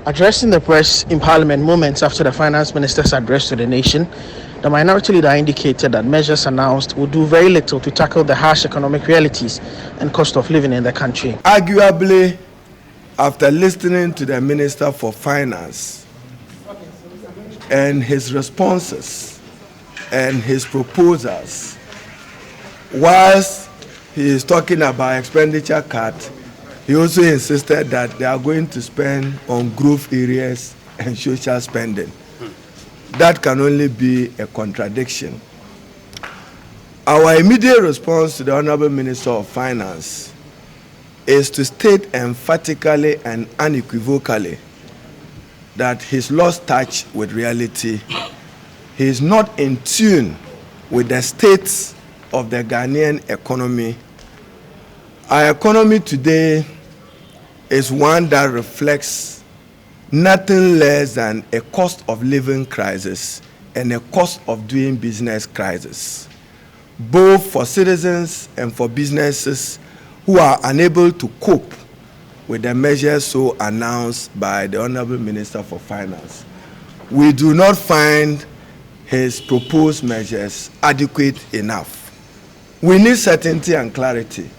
Addressing the press in Parliament moments after the Finance Minister's address to the nation, the minority leader indicated that measures announced would do very little to tackle the harsh economic realities and cost of living in the country. Arguably, after listening to the Minister for Finance and his responses and his proposals, whilst he is talking about expenditure cut, he also insisted that they are going to spend on growth areas and social spending. That can only be a contradiction. Our immediate response to the Honorable Minister of Finance is to state emphatically and unequivocally that he's lost touch with reality. He is not in tune with the state of the Ghanaian economy. Our economy today is one that reflects nothing less than a cost of living crisis and a cost of doing business crisis, both for citizens and for businesses who are unable to cope with the measures so announced by the Honorable Minister for Finance. We do not find his proposed measures adequate enough. We need certainty and clarity.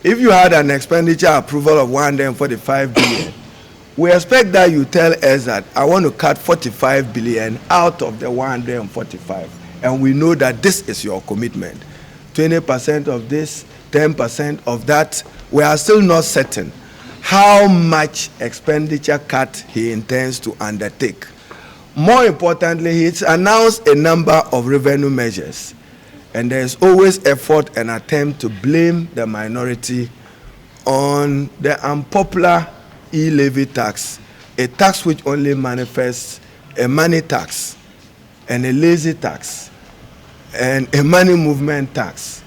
If you had an expenditure approval of 145 billion, we expect that you tell us that I want to cut 45 billion out of the 145, and we know that this is your commitment. 20% of this, 10% of that. We are still not certain how much expenditure cut he intends to undertake. More importantly, he's announced a number of revenue measures, and there is always effort and attempt to blame the minority on the unpopular e-levy tax, a tax which only manifests a money tax and a lazy tax and a money movement tax.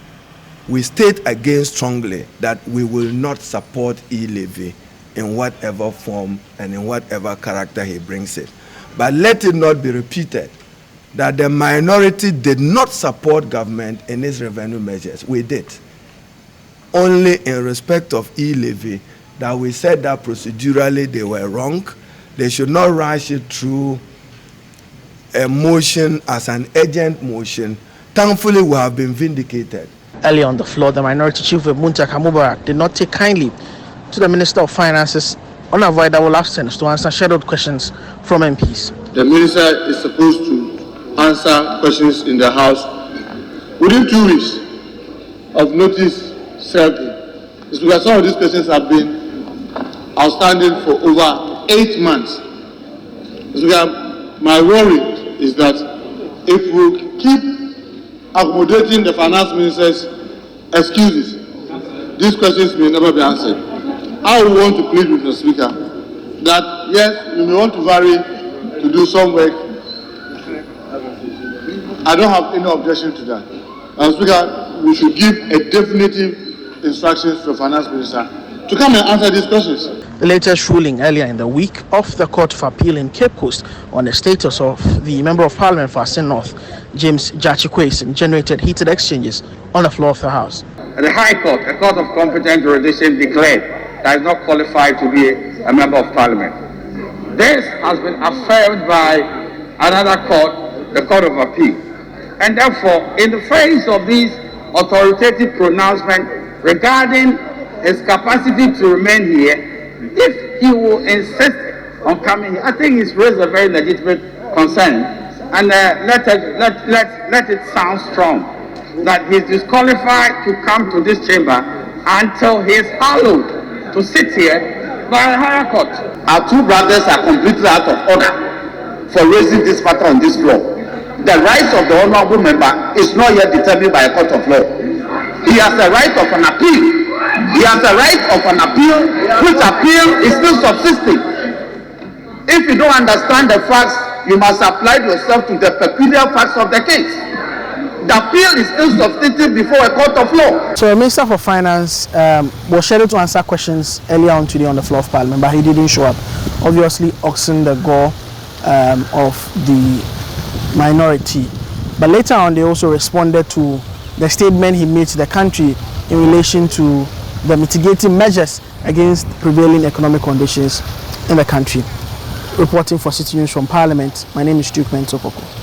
We state again strongly that we will not support e-levy in whatever form and in whatever character he brings it. But let it not be repeated that the minority did not support government in its revenue measures. We did. Only in respect of e-levy that we said that procedurally they were wrong. They should not rush it through a motion as an urgent motion. Thankfully, we have been vindicated. Earlier on the floor, the Minority Chief Whip Muntaka Mubarak did not take kindly to the Minister of Finance's unavoidable absence to answer scheduled questions from MPs. The Minister is supposed to answer questions in the House within 2 weeks of notice serving. It's because some of these questions have been outstanding for over 8 months. So my worry is that if we keep accommodating the finance minister's excuses, these questions may never be answered. I would want to plead with the Speaker that yes, you may want to vary to do some work. I don't have any objection to that. Speaker, we should give a definitive instructions to the finance minister to come and answer these questions. The latest ruling earlier in the week of the Court of Appeal in Cape Coast on the status of the Member of Parliament for Assin North, James Jachikwesin, generated heated exchanges on the floor of the House. The High Court, a court of competent jurisdiction, declared that is not qualified to be a Member of Parliament. This has been affirmed by another court, the Court of Appeal. And therefore, in the face of these authoritative pronouncements regarding his capacity to remain here, if he will insist on coming here, I think he's raised a very legitimate concern, and let it sound strong that he's disqualified to come to this chamber until he is hallowed to sit here by a higher court. Our two brothers are completely out of order for raising this matter on this floor. The rights of the honorable member is not yet determined by a court of law. He has the right of an appeal. He has the right of an appeal, which appeal is still subsisting. If you don't understand the facts, you must apply yourself to the peculiar facts of the case. The appeal is still subsisting before a court of law. So the Minister for Finance was scheduled to answer questions earlier on today on the floor of Parliament, but he didn't show up, obviously oxing the gore of the minority. But later on, they also responded to the statement he made to the country in relation to the mitigating measures against prevailing economic conditions in the country. Reporting for Citi News from Parliament, my name is Duke Mentopoko.